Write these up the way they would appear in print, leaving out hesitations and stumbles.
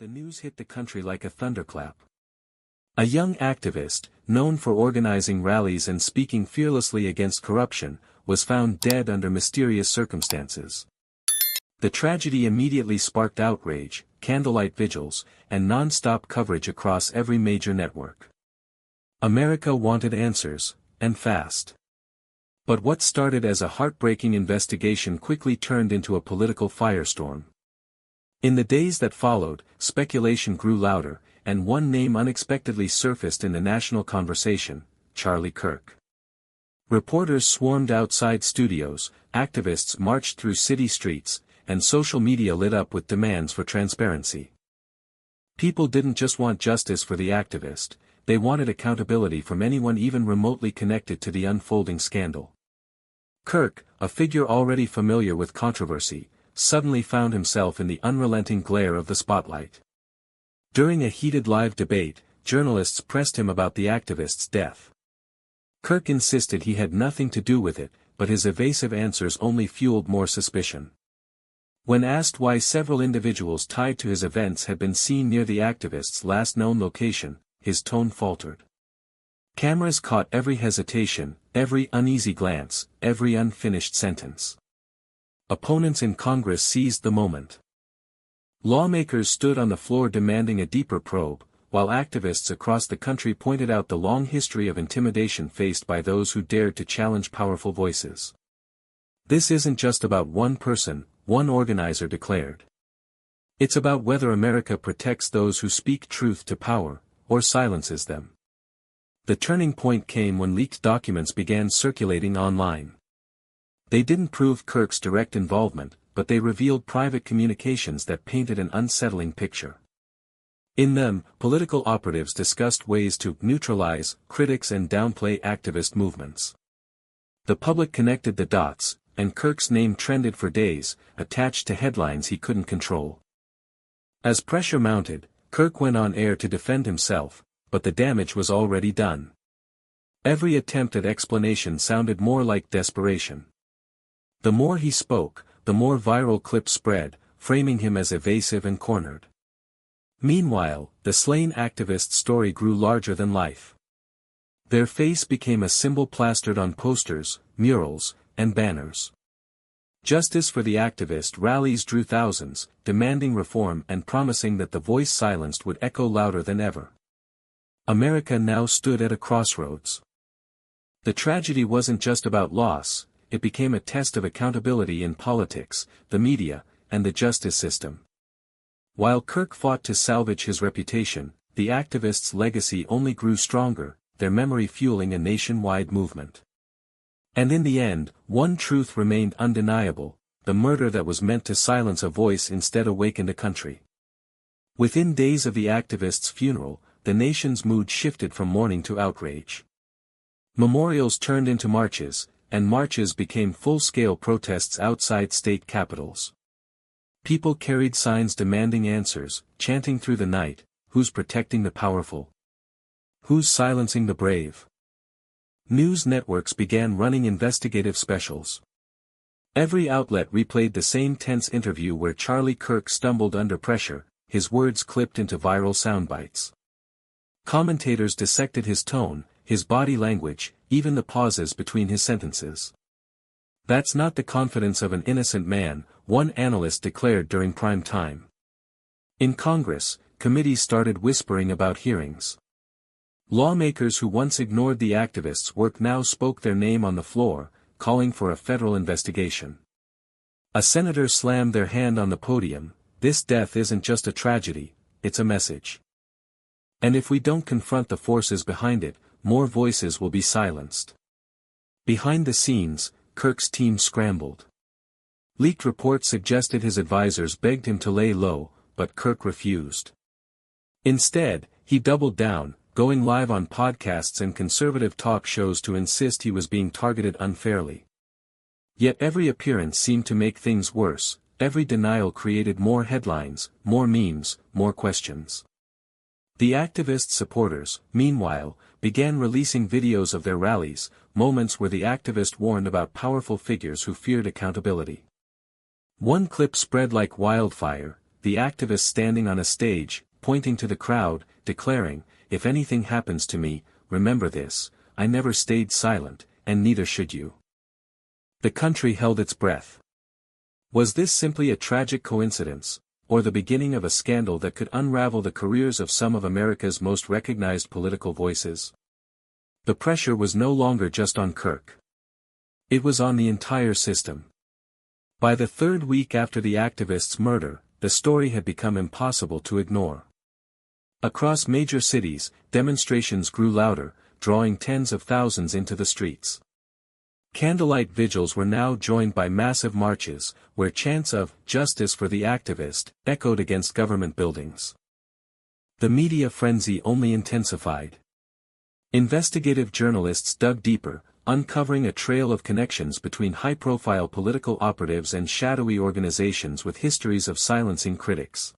The news hit the country like a thunderclap. A young activist, known for organizing rallies and speaking fearlessly against corruption, was found dead under mysterious circumstances. The tragedy immediately sparked outrage, candlelight vigils, and non-stop coverage across every major network. America wanted answers, and fast. But what started as a heartbreaking investigation quickly turned into a political firestorm. In the days that followed, speculation grew louder, and one name unexpectedly surfaced in the national conversation: Charlie Kirk. Reporters swarmed outside studios, activists marched through city streets, and social media lit up with demands for transparency. People didn't just want justice for the activist, they wanted accountability from anyone even remotely connected to the unfolding scandal. Kirk, a figure already familiar with controversy, suddenly found himself in the unrelenting glare of the spotlight. During a heated live debate, journalists pressed him about the activist's death. Kirk insisted he had nothing to do with it, but his evasive answers only fueled more suspicion. When asked why several individuals tied to his events had been seen near the activist's last known location, his tone faltered. Cameras caught every hesitation, every uneasy glance, every unfinished sentence. Opponents in Congress seized the moment. Lawmakers stood on the floor demanding a deeper probe, while activists across the country pointed out the long history of intimidation faced by those who dared to challenge powerful voices. This isn't just about one person, one organizer declared. It's about whether America protects those who speak truth to power, or silences them. The turning point came when leaked documents began circulating online. They didn't prove Kirk's direct involvement, but they revealed private communications that painted an unsettling picture. In them, political operatives discussed ways to neutralize critics and downplay activist movements. The public connected the dots, and Kirk's name trended for days, attached to headlines he couldn't control. As pressure mounted, Kirk went on air to defend himself, but the damage was already done. Every attempt at explanation sounded more like desperation. The more he spoke, the more viral clips spread, framing him as evasive and cornered. Meanwhile, the slain activist's story grew larger than life. Their face became a symbol plastered on posters, murals, and banners. Justice for the activist rallies drew thousands, demanding reform and promising that the voice silenced would echo louder than ever. America now stood at a crossroads. The tragedy wasn't just about loss, it became a test of accountability in politics, the media, and the justice system. While Kirk fought to salvage his reputation, the activist's legacy only grew stronger, their memory fueling a nationwide movement. And in the end, one truth remained undeniable: the murder that was meant to silence a voice instead awakened a country. Within days of the activist's funeral, the nation's mood shifted from mourning to outrage. Memorials turned into marches, and marches became full-scale protests outside state capitals. People carried signs demanding answers, chanting through the night, "Who's protecting the powerful? Who's silencing the brave?" News networks began running investigative specials. Every outlet replayed the same tense interview where Charlie Kirk stumbled under pressure, his words clipped into viral soundbites. Commentators dissected his tone, his body language, even the pauses between his sentences. "That's not the confidence of an innocent man," one analyst declared during prime time. In Congress, committees started whispering about hearings. Lawmakers who once ignored the activists' work now spoke their name on the floor, calling for a federal investigation. A senator slammed their hand on the podium: "This death isn't just a tragedy, it's a message. And if we don't confront the forces behind it, more voices will be silenced." Behind the scenes, Kirk's team scrambled. Leaked reports suggested his advisors begged him to lay low, but Kirk refused. Instead, he doubled down, going live on podcasts and conservative talk shows to insist he was being targeted unfairly. Yet every appearance seemed to make things worse, every denial created more headlines, more memes, more questions. The activist supporters, meanwhile, began releasing videos of their rallies, moments where the activist warned about powerful figures who feared accountability. One clip spread like wildfire: the activist standing on a stage, pointing to the crowd, declaring, "If anything happens to me, remember this, I never stayed silent, and neither should you." The country held its breath. Was this simply a tragic coincidence, or the beginning of a scandal that could unravel the careers of some of America's most recognized political voices? The pressure was no longer just on Kirk. It was on the entire system. By the third week after the activist's murder, the story had become impossible to ignore. Across major cities, demonstrations grew louder, drawing tens of thousands into the streets. Candlelight vigils were now joined by massive marches, where chants of "Justice for the activist" echoed against government buildings. The media frenzy only intensified. Investigative journalists dug deeper, uncovering a trail of connections between high-profile political operatives and shadowy organizations with histories of silencing critics.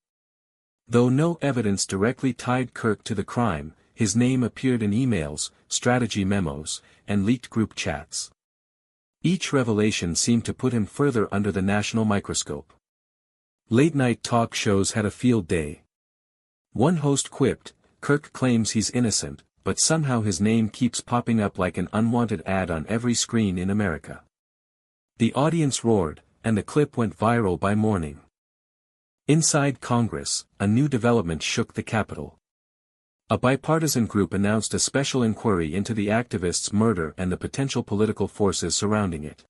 Though no evidence directly tied Kirk to the crime, his name appeared in emails, strategy memos, and leaked group chats. Each revelation seemed to put him further under the national microscope. Late-night talk shows had a field day. One host quipped, "Kirk claims he's innocent, but somehow his name keeps popping up like an unwanted ad on every screen in America." The audience roared, and the clip went viral by morning. Inside Congress, a new development shook the Capitol. A bipartisan group announced a special inquiry into the activist's murder and the potential political forces surrounding it.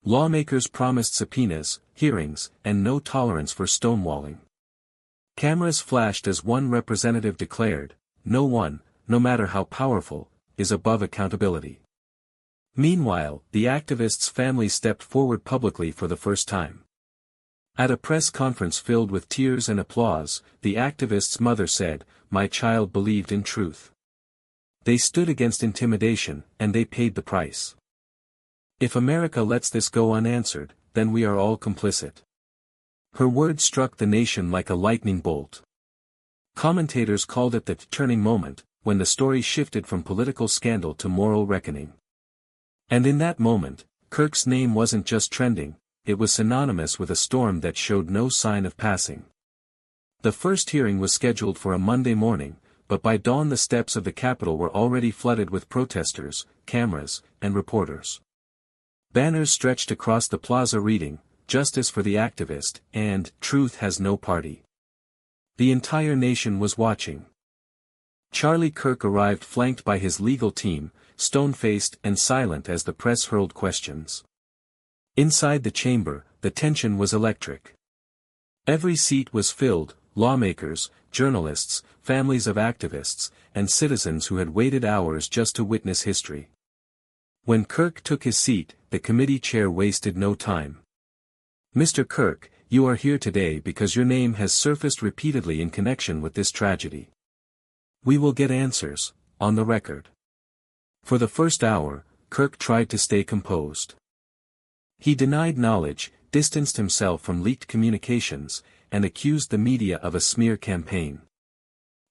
Lawmakers promised subpoenas, hearings, and no tolerance for stonewalling. Cameras flashed as one representative declared, "No one, no matter how powerful, is above accountability." Meanwhile, the activist's family stepped forward publicly for the first time. At a press conference filled with tears and applause, the activist's mother said, "My child believed in truth. They stood against intimidation, and they paid the price. If America lets this go unanswered, then we are all complicit." Her words struck the nation like a lightning bolt. Commentators called it the turning moment, when the story shifted from political scandal to moral reckoning. And in that moment, Kirk's name wasn't just trending, it was synonymous with a storm that showed no sign of passing. The first hearing was scheduled for a Monday morning, but by dawn the steps of the Capitol were already flooded with protesters, cameras, and reporters. Banners stretched across the plaza reading, "Justice for the activist," and "Truth has no party." The entire nation was watching. Charlie Kirk arrived flanked by his legal team, stone-faced and silent as the press hurled questions. Inside the chamber, the tension was electric. Every seat was filled, lawmakers, journalists, families of activists, and citizens who had waited hours just to witness history. When Kirk took his seat, the committee chair wasted no time. "Mr. Kirk, you are here today because your name has surfaced repeatedly in connection with this tragedy. We will get answers, on the record." For the first hour, Kirk tried to stay composed. He denied knowledge, distanced himself from leaked communications, and accused the media of a smear campaign.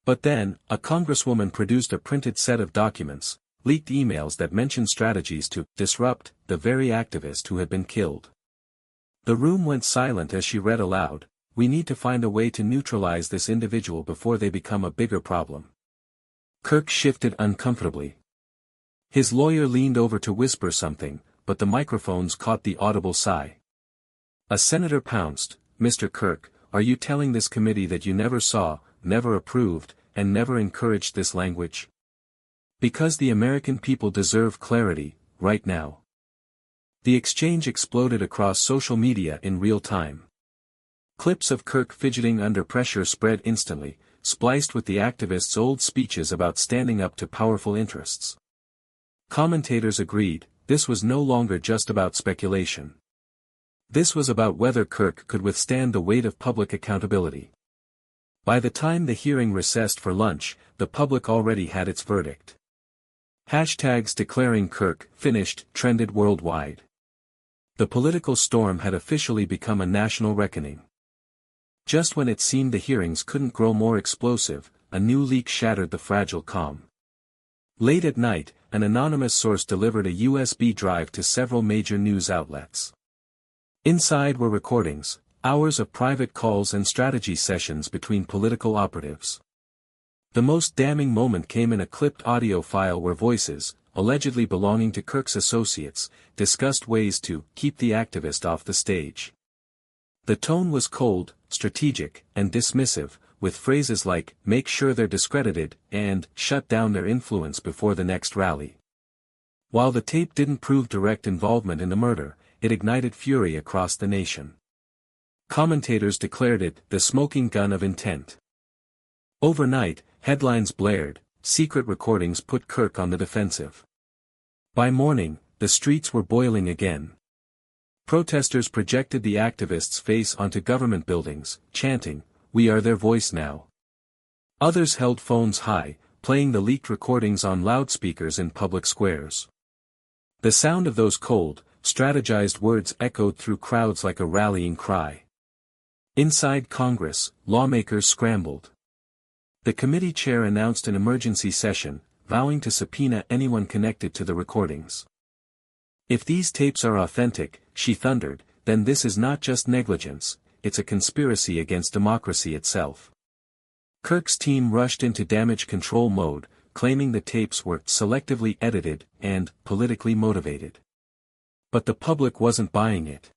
But then, a congresswoman produced a printed set of documents, leaked emails that mentioned strategies to disrupt the very activist who had been killed. The room went silent as she read aloud, "We need to find a way to neutralize this individual before they become a bigger problem." Kirk shifted uncomfortably. His lawyer leaned over to whisper something, but the microphones caught the audible sigh. A senator pounced, "Mr. Kirk, are you telling this committee that you never saw, never approved, and never encouraged this language? Because the American people deserve clarity, right now." The exchange exploded across social media in real time. Clips of Kirk fidgeting under pressure spread instantly, spliced with the activist's old speeches about standing up to powerful interests. Commentators agreed, this was no longer just about speculation. This was about whether Kirk could withstand the weight of public accountability. By the time the hearing recessed for lunch, the public already had its verdict. Hashtags declaring Kirk finished trended worldwide. The political storm had officially become a national reckoning. Just when it seemed the hearings couldn't grow more explosive, a new leak shattered the fragile calm. Late at night, an anonymous source delivered a USB drive to several major news outlets. Inside were recordings, hours of private calls and strategy sessions between political operatives. The most damning moment came in a clipped audio file where voices, allegedly belonging to Kirk's associates, discussed ways to keep the activist off the stage. The tone was cold, strategic, and dismissive, with phrases like, "make sure they're discredited," and "shut down their influence before the next rally." While the tape didn't prove direct involvement in the murder, it ignited fury across the nation. Commentators declared it the smoking gun of intent. Overnight, headlines blared, secret recordings put Kirk on the defensive. By morning, the streets were boiling again. Protesters projected the activist's face onto government buildings, chanting, "We are their voice now." Others held phones high, playing the leaked recordings on loudspeakers in public squares. The sound of those cold, strategized words echoed through crowds like a rallying cry. Inside Congress, lawmakers scrambled. The committee chair announced an emergency session, vowing to subpoena anyone connected to the recordings. "If these tapes are authentic," she thundered, "then this is not just negligence, it's a conspiracy against democracy itself." Kirk's team rushed into damage control mode, claiming the tapes were selectively edited and politically motivated. But the public wasn't buying it.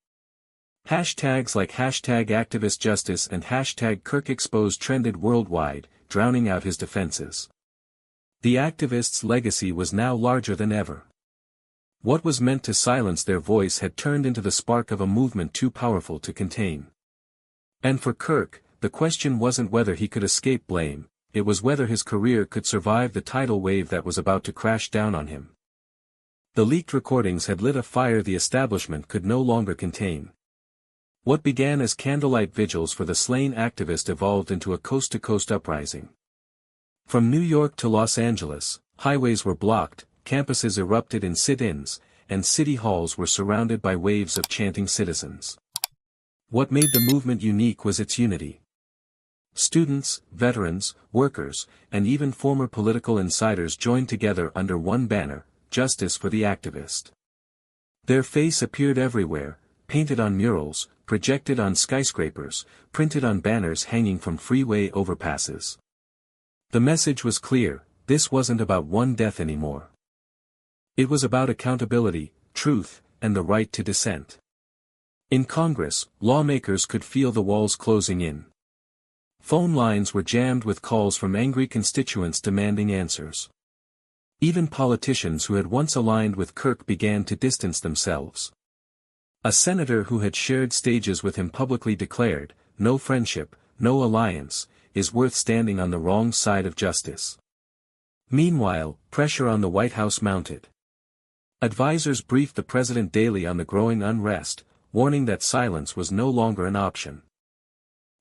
Hashtags like #ActivistJustice and #KirkExposed trended worldwide, drowning out his defenses. The activist's legacy was now larger than ever. What was meant to silence their voice had turned into the spark of a movement too powerful to contain. And for Kirk, the question wasn't whether he could escape blame, it was whether his career could survive the tidal wave that was about to crash down on him. The leaked recordings had lit a fire the establishment could no longer contain. What began as candlelight vigils for the slain activist evolved into a coast-to-coast uprising. From New York to Los Angeles, highways were blocked, campuses erupted in sit-ins, and city halls were surrounded by waves of chanting citizens. What made the movement unique was its unity. Students, veterans, workers, and even former political insiders joined together under one banner, "Justice for the Activist." Their face appeared everywhere, painted on murals, projected on skyscrapers, printed on banners hanging from freeway overpasses. The message was clear, this wasn't about one death anymore. It was about accountability, truth, and the right to dissent. In Congress, lawmakers could feel the walls closing in. Phone lines were jammed with calls from angry constituents demanding answers. Even politicians who had once aligned with Kirk began to distance themselves. A senator who had shared stages with him publicly declared, "No friendship, no alliance, is worth standing on the wrong side of justice." Meanwhile, pressure on the White House mounted. Advisors briefed the president daily on the growing unrest, warning that silence was no longer an option.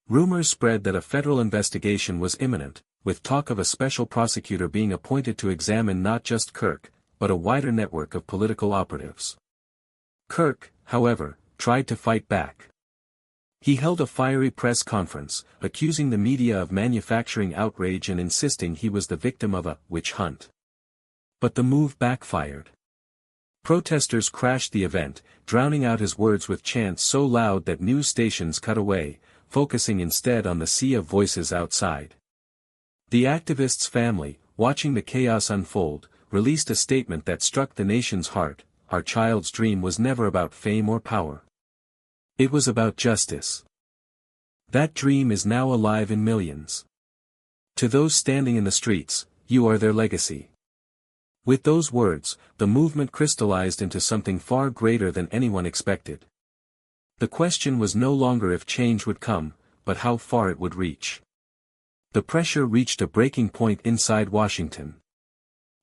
Rumors spread that a federal investigation was imminent, with talk of a special prosecutor being appointed to examine not just Kirk, but a wider network of political operatives. Kirk, however, tried to fight back. He held a fiery press conference, accusing the media of manufacturing outrage and insisting he was the victim of a witch hunt. But the move backfired. Protesters crashed the event, drowning out his words with chants so loud that news stations cut away, focusing instead on the sea of voices outside. The activist's family, watching the chaos unfold, released a statement that struck the nation's heart: "Our child's dream was never about fame or power. It was about justice. That dream is now alive in millions. To those standing in the streets, you are their legacy." With those words, the movement crystallized into something far greater than anyone expected. The question was no longer if change would come, but how far it would reach. The pressure reached a breaking point inside Washington.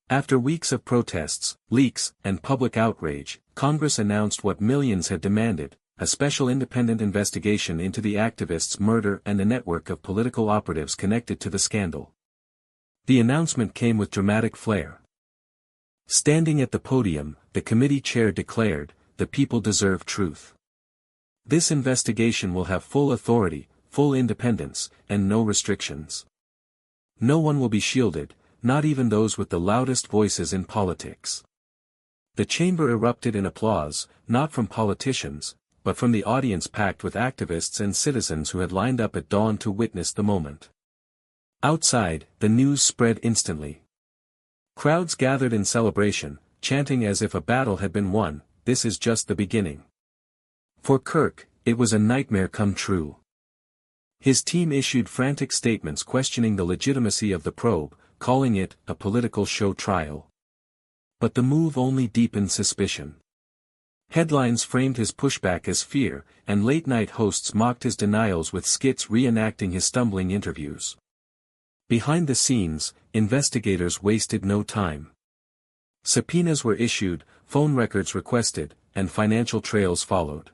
After weeks of protests, leaks, and public outrage, Congress announced what millions had demanded: a special independent investigation into the activist's murder and the network of political operatives connected to the scandal. The announcement came with dramatic flair. Standing at the podium, the committee chair declared, "The people deserve truth. This investigation will have full authority, full independence, and no restrictions. No one will be shielded, not even those with the loudest voices in politics." The chamber erupted in applause, not from politicians, but from the audience packed with activists and citizens who had lined up at dawn to witness the moment. Outside, the news spread instantly. Crowds gathered in celebration, chanting as if a battle had been won. This is just the beginning. For Kirk, it was a nightmare come true. His team issued frantic statements questioning the legitimacy of the probe, calling it a political show trial. But the move only deepened suspicion. Headlines framed his pushback as fear, and late-night hosts mocked his denials with skits reenacting his stumbling interviews. Behind the scenes, investigators wasted no time. Subpoenas were issued, phone records requested, and financial trails followed.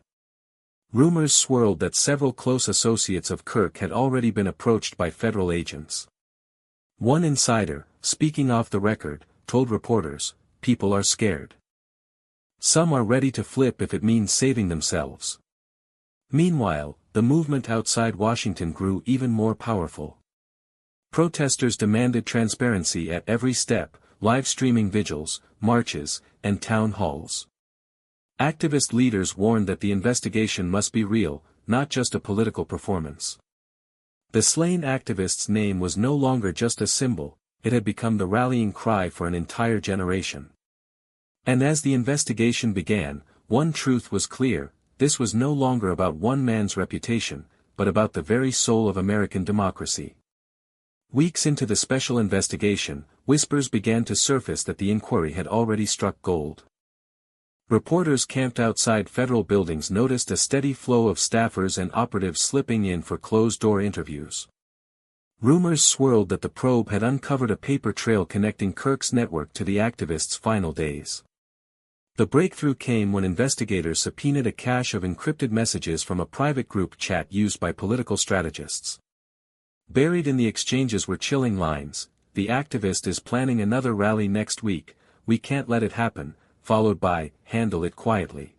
Rumors swirled that several close associates of Kirk had already been approached by federal agents. One insider, speaking off the record, told reporters, "People are scared. Some are ready to flip if it means saving themselves." Meanwhile, the movement outside Washington grew even more powerful. Protesters demanded transparency at every step, live-streaming vigils, marches, and town halls. Activist leaders warned that the investigation must be real, not just a political performance. The slain activist's name was no longer just a symbol, it had become the rallying cry for an entire generation. And as the investigation began, one truth was clear: this was no longer about one man's reputation, but about the very soul of American democracy. Weeks into the special investigation, whispers began to surface that the inquiry had already struck gold. Reporters camped outside federal buildings noticed a steady flow of staffers and operatives slipping in for closed-door interviews. Rumors swirled that the probe had uncovered a paper trail connecting Kirk's network to the activists' final days. The breakthrough came when investigators subpoenaed a cache of encrypted messages from a private group chat used by political strategists. Buried in the exchanges were chilling lines: "The activist is planning another rally next week, we can't let it happen," followed by, "Handle it quietly."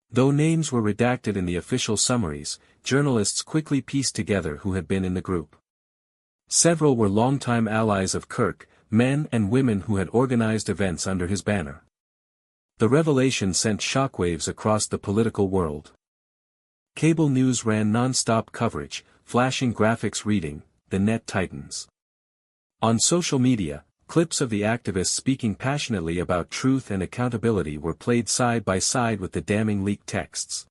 Though names were redacted in the official summaries, journalists quickly pieced together who had been in the group. Several were longtime allies of Kirk, men and women who had organized events under his banner. The revelation sent shockwaves across the political world. Cable news ran non-stop coverage, flashing graphics reading, "The Net Titans." On social media, clips of the activists speaking passionately about truth and accountability were played side by side with the damning leaked texts.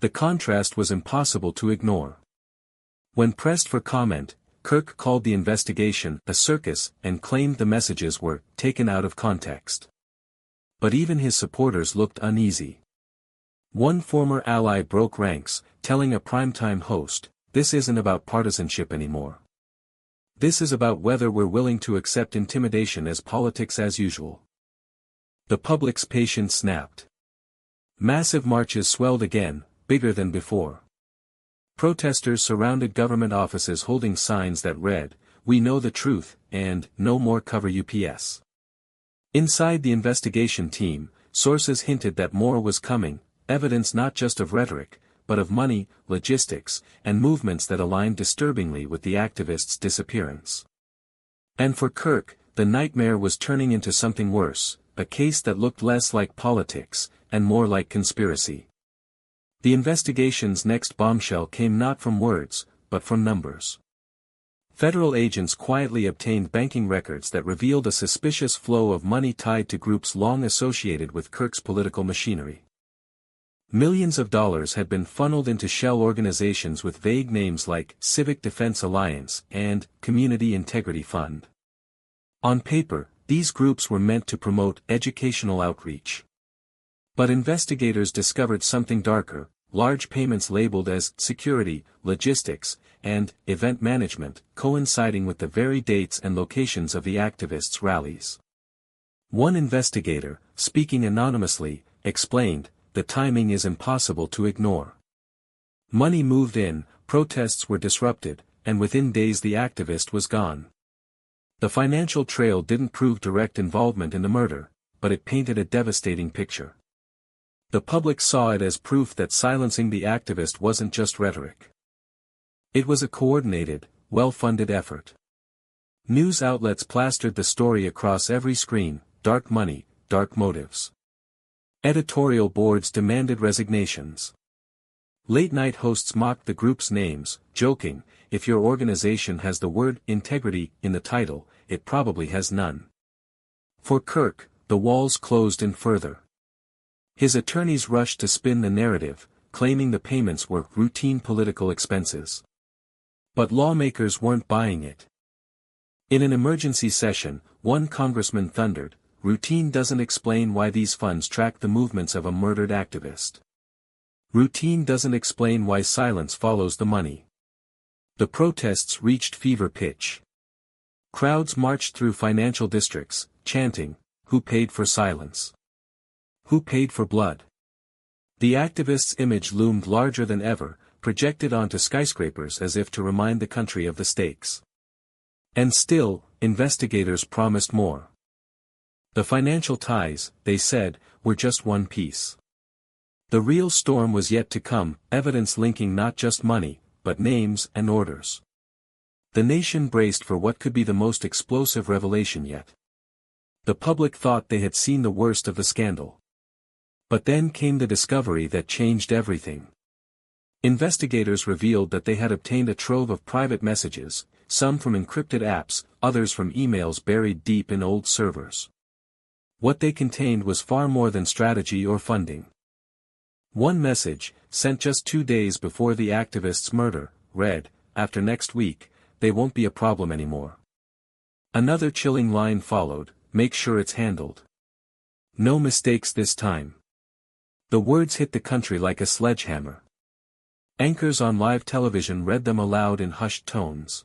The contrast was impossible to ignore. When pressed for comment, Kirk called the investigation a circus and claimed the messages were taken out of context. But even his supporters looked uneasy. One former ally broke ranks, telling a primetime host, "This isn't about partisanship anymore. This is about whether we're willing to accept intimidation as politics as usual." The public's patience snapped. Massive marches swelled again, bigger than before. Protesters surrounded government offices holding signs that read, "We know the truth," and "No more cover UPS." Inside the investigation team, sources hinted that more was coming, evidence not just of rhetoric, but of money, logistics, and movements that aligned disturbingly with the activists' disappearance. And for Kirk, the nightmare was turning into something worse, a case that looked less like politics, and more like conspiracy. The investigation's next bombshell came not from words, but from numbers. Federal agents quietly obtained banking records that revealed a suspicious flow of money tied to groups long associated with Kirk's political machinery. Millions of dollars had been funneled into shell organizations with vague names like Civic Defense Alliance and Community Integrity Fund. On paper, these groups were meant to promote educational outreach. But investigators discovered something darker: large payments labeled as security, logistics, and event management, coinciding with the very dates and locations of the activists' rallies. One investigator, speaking anonymously, explained, "The timing is impossible to ignore. Money moved in, protests were disrupted, and within days the activist was gone." The financial trail didn't prove direct involvement in the murder, but it painted a devastating picture. The public saw it as proof that silencing the activist wasn't just rhetoric. It was a coordinated, well-funded effort. News outlets plastered the story across every screen: dark money, dark motives. Editorial boards demanded resignations. Late-night hosts mocked the group's names, joking, "If your organization has the word integrity in the title, it probably has none." For Kirk, the walls closed in further. His attorneys rushed to spin the narrative, claiming the payments were routine political expenses. But lawmakers weren't buying it. In an emergency session, one congressman thundered, "Routine doesn't explain why these funds track the movements of a murdered activist. Routine doesn't explain why silence follows the money." The protests reached fever pitch. Crowds marched through financial districts, chanting, "Who paid for silence? Who paid for blood?" The activist's image loomed larger than ever, projected onto skyscrapers as if to remind the country of the stakes. And still, investigators promised more. The financial ties, they said, were just one piece. The real storm was yet to come, evidence linking not just money, but names and orders. The nation braced for what could be the most explosive revelation yet. The public thought they had seen the worst of the scandal. But then came the discovery that changed everything. Investigators revealed that they had obtained a trove of private messages, some from encrypted apps, others from emails buried deep in old servers. What they contained was far more than strategy or funding. One message, sent just 2 days before the activist's murder, read, "After next week, they won't be a problem anymore." Another chilling line followed, "Make sure it's handled. No mistakes this time." The words hit the country like a sledgehammer. Anchors on live television read them aloud in hushed tones.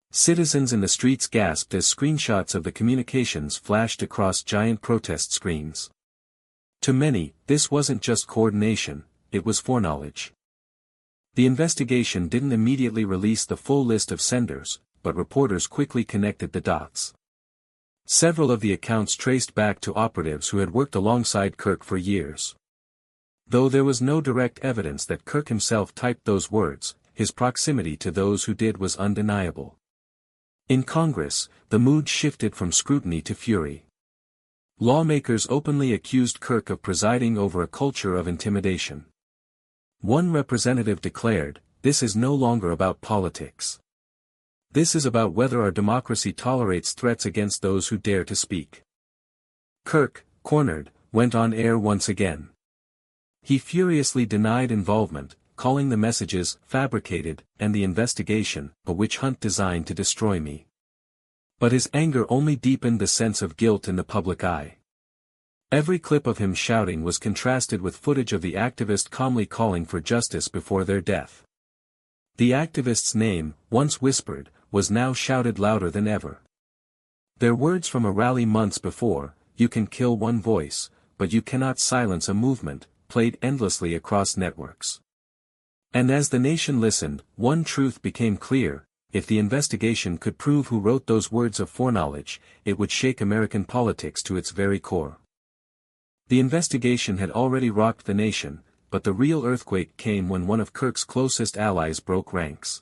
Citizens in the streets gasped as screenshots of the communications flashed across giant protest screens. To many, this wasn't just coordination, it was foreknowledge. The investigation didn't immediately release the full list of senders, but reporters quickly connected the dots. Several of the accounts traced back to operatives who had worked alongside Kirk for years. Though there was no direct evidence that Kirk himself typed those words, his proximity to those who did was undeniable. In Congress, the mood shifted from scrutiny to fury. Lawmakers openly accused Kirk of presiding over a culture of intimidation. One representative declared, "This is no longer about politics. This is about whether our democracy tolerates threats against those who dare to speak." Kirk, cornered, went on air once again. He furiously denied involvement, calling the messages fabricated and the investigation a witch hunt designed to destroy me. But his anger only deepened the sense of guilt in the public eye. Every clip of him shouting was contrasted with footage of the activist calmly calling for justice before their death. The activist's name, once whispered, was now shouted louder than ever. Their words from a rally months before, "You can kill one voice, but you cannot silence a movement," played endlessly across networks. And as the nation listened, one truth became clear: if the investigation could prove who wrote those words of foreknowledge, it would shake American politics to its very core. The investigation had already rocked the nation, but the real earthquake came when one of Kirk's closest allies broke ranks.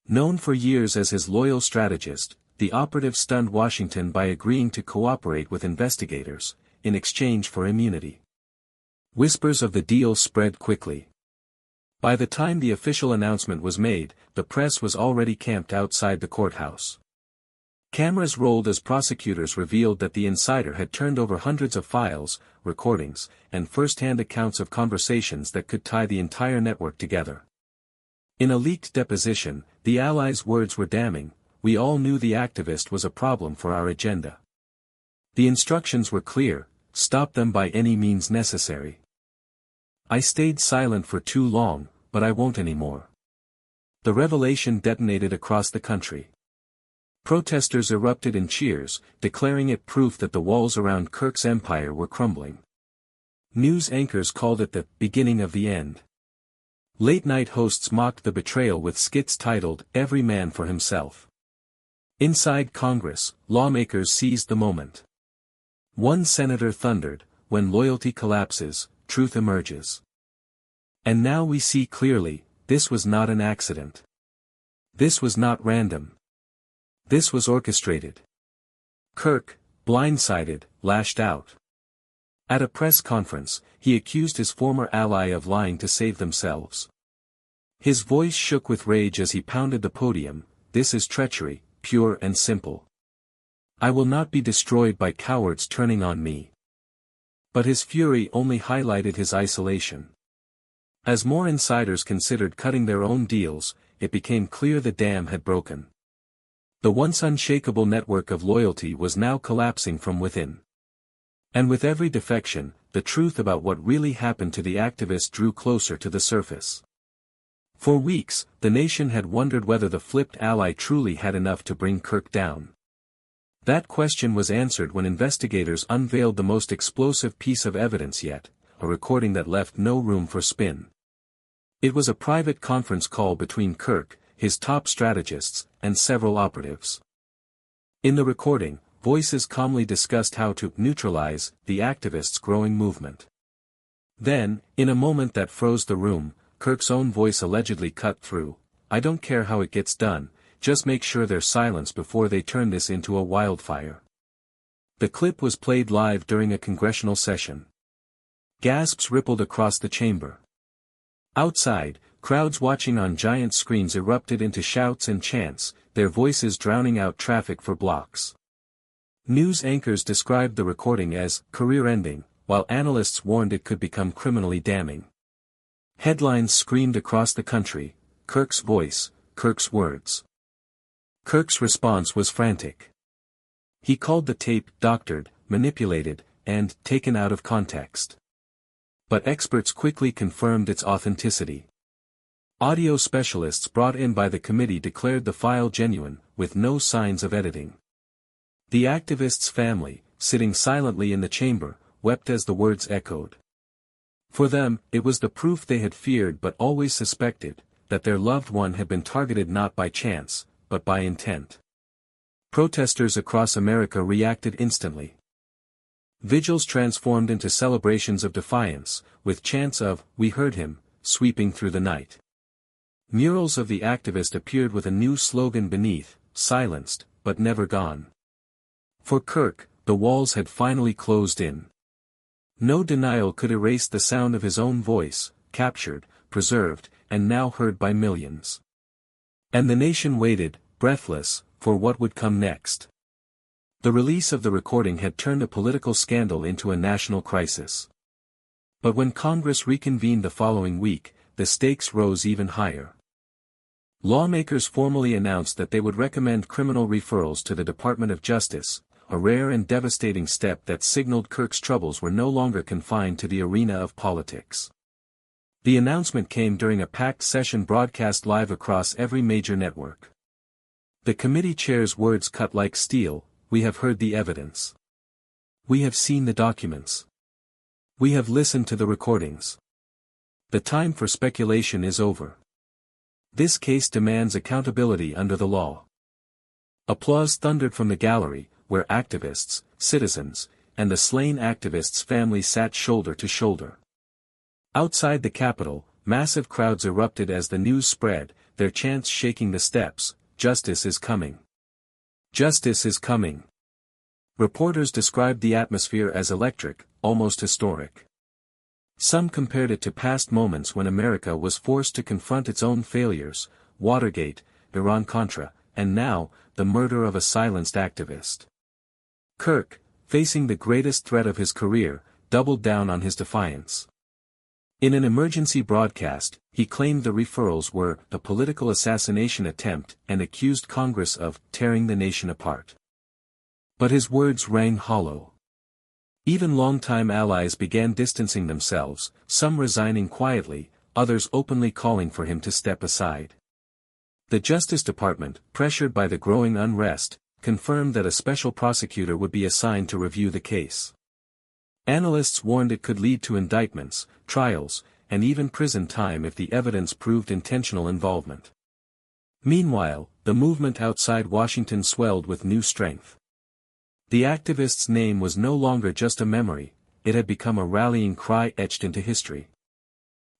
Known for years as his loyal strategist, the operative stunned Washington by agreeing to cooperate with investigators, in exchange for immunity. Whispers of the deal spread quickly. By the time the official announcement was made, the press was already camped outside the courthouse. Cameras rolled as prosecutors revealed that the insider had turned over hundreds of files, recordings, and first-hand accounts of conversations that could tie the entire network together. In a leaked deposition, the allies' words were damning: "We all knew the activist was a problem for our agenda. The instructions were clear: stop them by any means necessary. I stayed silent for too long, but I won't anymore." The revelation detonated across the country. Protesters erupted in cheers, declaring it proof that the walls around Kirk's empire were crumbling. News anchors called it the beginning of the end. Late-night hosts mocked the betrayal with skits titled, "Every Man for Himself." Inside Congress, lawmakers seized the moment. One senator thundered, "When loyalty collapses, truth emerges." And now we see clearly, this was not an accident. This was not random. This was orchestrated. Kirk, blindsided, lashed out. At a press conference, he accused his former ally of lying to save themselves. His voice shook with rage as he pounded the podium. This is treachery, pure and simple. I will not be destroyed by cowards turning on me. But his fury only highlighted his isolation. As more insiders considered cutting their own deals, it became clear the dam had broken. The once unshakable network of loyalty was now collapsing from within. And with every defection, the truth about what really happened to the activist drew closer to the surface. For weeks, the nation had wondered whether the flipped ally truly had enough to bring Kirk down. That question was answered when investigators unveiled the most explosive piece of evidence yet, a recording that left no room for spin. It was a private conference call between Kirk, his top strategists, and several operatives. In the recording, voices calmly discussed how to neutralize the activists' growing movement. Then, in a moment that froze the room, Kirk's own voice allegedly cut through. I don't care how it gets done, just make sure they're silenced before they turn this into a wildfire. The clip was played live during a congressional session. Gasps rippled across the chamber. Outside, crowds watching on giant screens erupted into shouts and chants, their voices drowning out traffic for blocks. News anchors described the recording as career-ending, while analysts warned it could become criminally damning. Headlines screamed across the country, Kirk's voice, Kirk's words. Kirk's response was frantic. He called the tape doctored, manipulated, and taken out of context. But experts quickly confirmed its authenticity. Audio specialists brought in by the committee declared the file genuine, with no signs of editing. The activist's family, sitting silently in the chamber, wept as the words echoed. For them, it was the proof they had feared but always suspected, that their loved one had been targeted not by chance, but by intent. Protesters across America reacted instantly. Vigils transformed into celebrations of defiance, with chants of, "We heard him," sweeping through the night. Murals of the activist appeared with a new slogan beneath, silenced, but never gone. For Kirk, the walls had finally closed in. No denial could erase the sound of his own voice, captured, preserved, and now heard by millions. And the nation waited, breathless, for what would come next. The release of the recording had turned a political scandal into a national crisis. But when Congress reconvened the following week, the stakes rose even higher. Lawmakers formally announced that they would recommend criminal referrals to the Department of Justice, a rare and devastating step that signaled Kirk's troubles were no longer confined to the arena of politics. The announcement came during a packed session broadcast live across every major network. The committee chair's words cut like steel, "We have heard the evidence. We have seen the documents. We have listened to the recordings. The time for speculation is over. This case demands accountability under the law." Applause thundered from the gallery, where activists, citizens, and the slain activists' families sat shoulder to shoulder. Outside the Capitol, massive crowds erupted as the news spread, their chants shaking the steps, "Justice is coming. Justice is coming." Reporters described the atmosphere as electric, almost historic. Some compared it to past moments when America was forced to confront its own failures, Watergate, Iran-Contra, and now, the murder of a silenced activist. Kirk, facing the greatest threat of his career, doubled down on his defiance. In an emergency broadcast, he claimed the referrals were a political assassination attempt and accused Congress of tearing the nation apart. But his words rang hollow. Even longtime allies began distancing themselves, some resigning quietly, others openly calling for him to step aside. The Justice Department, pressured by the growing unrest, confirmed that a special prosecutor would be assigned to review the case. Analysts warned it could lead to indictments, trials, and even prison time if the evidence proved intentional involvement. Meanwhile, the movement outside Washington swelled with new strength. The activist's name was no longer just a memory, it had become a rallying cry etched into history.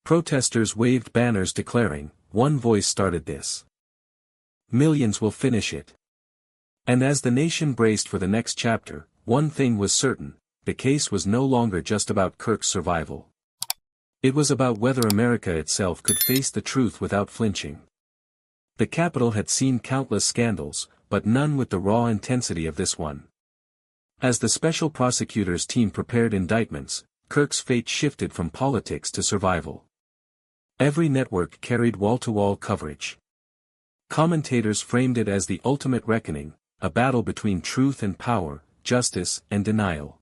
Protesters waved banners declaring, "One voice started this. Millions will finish it." And as the nation braced for the next chapter, one thing was certain, the case was no longer just about Kirk's survival. It was about whether America itself could face the truth without flinching. The Capitol had seen countless scandals, but none with the raw intensity of this one. As the special prosecutor's team prepared indictments, Kirk's fate shifted from politics to survival. Every network carried wall-to-wall coverage. Commentators framed it as the ultimate reckoning, a battle between truth and power, justice and denial.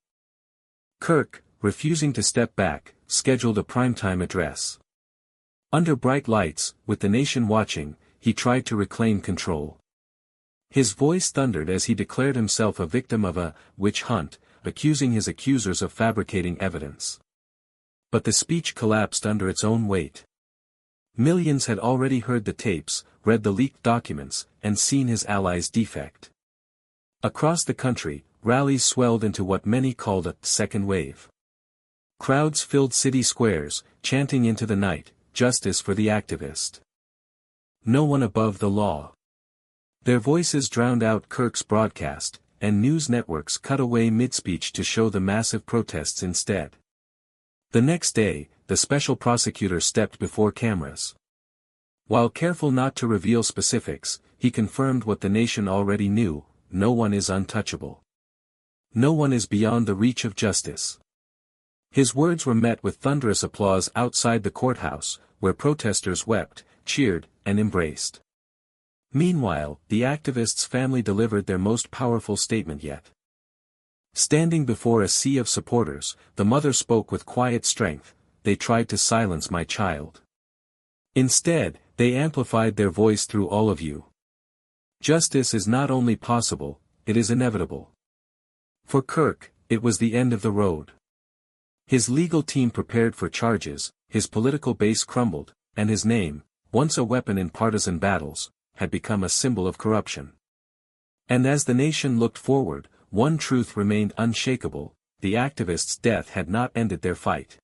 Kirk, refusing to step back, scheduled a primetime address. Under bright lights, with the nation watching, he tried to reclaim control. His voice thundered as he declared himself a victim of a witch hunt, accusing his accusers of fabricating evidence. But the speech collapsed under its own weight. Millions had already heard the tapes, read the leaked documents, and seen his allies defect. Across the country, rallies swelled into what many called a second wave. Crowds filled city squares, chanting into the night, "Justice for the activist. No one above the law." Their voices drowned out Kirk's broadcast, and news networks cut away mid-speech to show the massive protests instead. The next day, the special prosecutor stepped before cameras. While careful not to reveal specifics, he confirmed what the nation already knew: no one is untouchable. No one is beyond the reach of justice. His words were met with thunderous applause outside the courthouse, where protesters wept, cheered, and embraced. Meanwhile, the activist's family delivered their most powerful statement yet. Standing before a sea of supporters, the mother spoke with quiet strength: "They tried to silence my child. Instead, they amplified their voice through all of you. Justice is not only possible, it is inevitable." For Kirk, it was the end of the road. His legal team prepared for charges, his political base crumbled, and his name, once a weapon in partisan battles, had become a symbol of corruption. And as the nation looked forward, one truth remained unshakable: the activists' death had not ended their fight.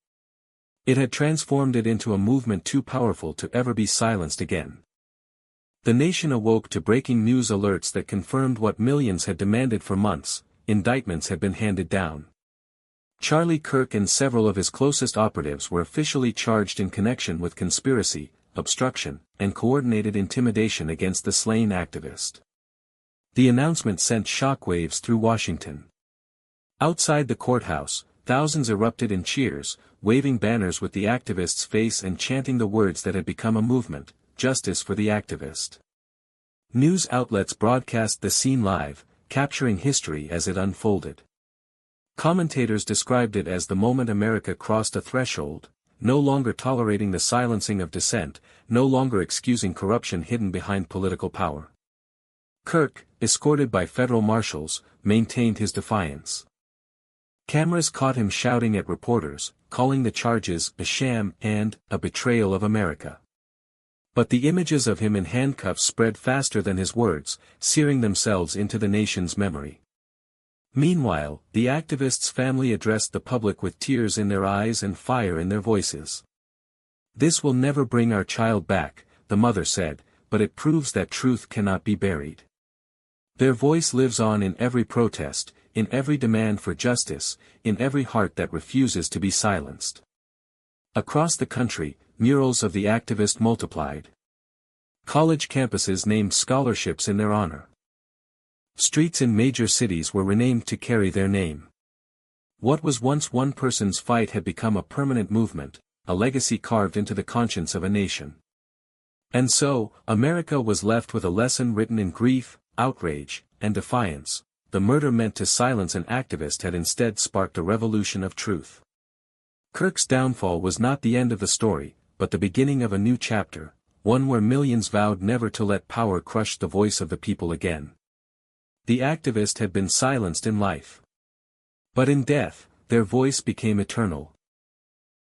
It had transformed it into a movement too powerful to ever be silenced again. The nation awoke to breaking news alerts that confirmed what millions had demanded for months: indictments had been handed down. Charlie Kirk and several of his closest operatives were officially charged in connection with conspiracy, obstruction, and coordinated intimidation against the slain activist. The announcement sent shockwaves through Washington. Outside the courthouse, thousands erupted in cheers, waving banners with the activist's face and chanting the words that had become a movement: "Justice for the activist." News outlets broadcast the scene live, capturing history as it unfolded. Commentators described it as the moment America crossed a threshold, no longer tolerating the silencing of dissent, no longer excusing corruption hidden behind political power. Kirk, escorted by federal marshals, maintained his defiance. Cameras caught him shouting at reporters, calling the charges a sham and a betrayal of America. But the images of him in handcuffs spread faster than his words, searing themselves into the nation's memory. Meanwhile, the activist's family addressed the public with tears in their eyes and fire in their voices. "This will never bring our child back," the mother said, "but it proves that truth cannot be buried." Their voice lives on in every protest, in every demand for justice, in every heart that refuses to be silenced. Across the country, murals of the activist multiplied. College campuses named scholarships in their honor. Streets in major cities were renamed to carry their name. What was once one person's fight had become a permanent movement, a legacy carved into the conscience of a nation. And so, America was left with a lesson written in grief, outrage, and defiance. The murder meant to silence an activist had instead sparked a revolution of truth. Kirk's downfall was not the end of the story, but the beginning of a new chapter, one where millions vowed never to let power crush the voice of the people again. The activist had been silenced in life. But in death, their voice became eternal.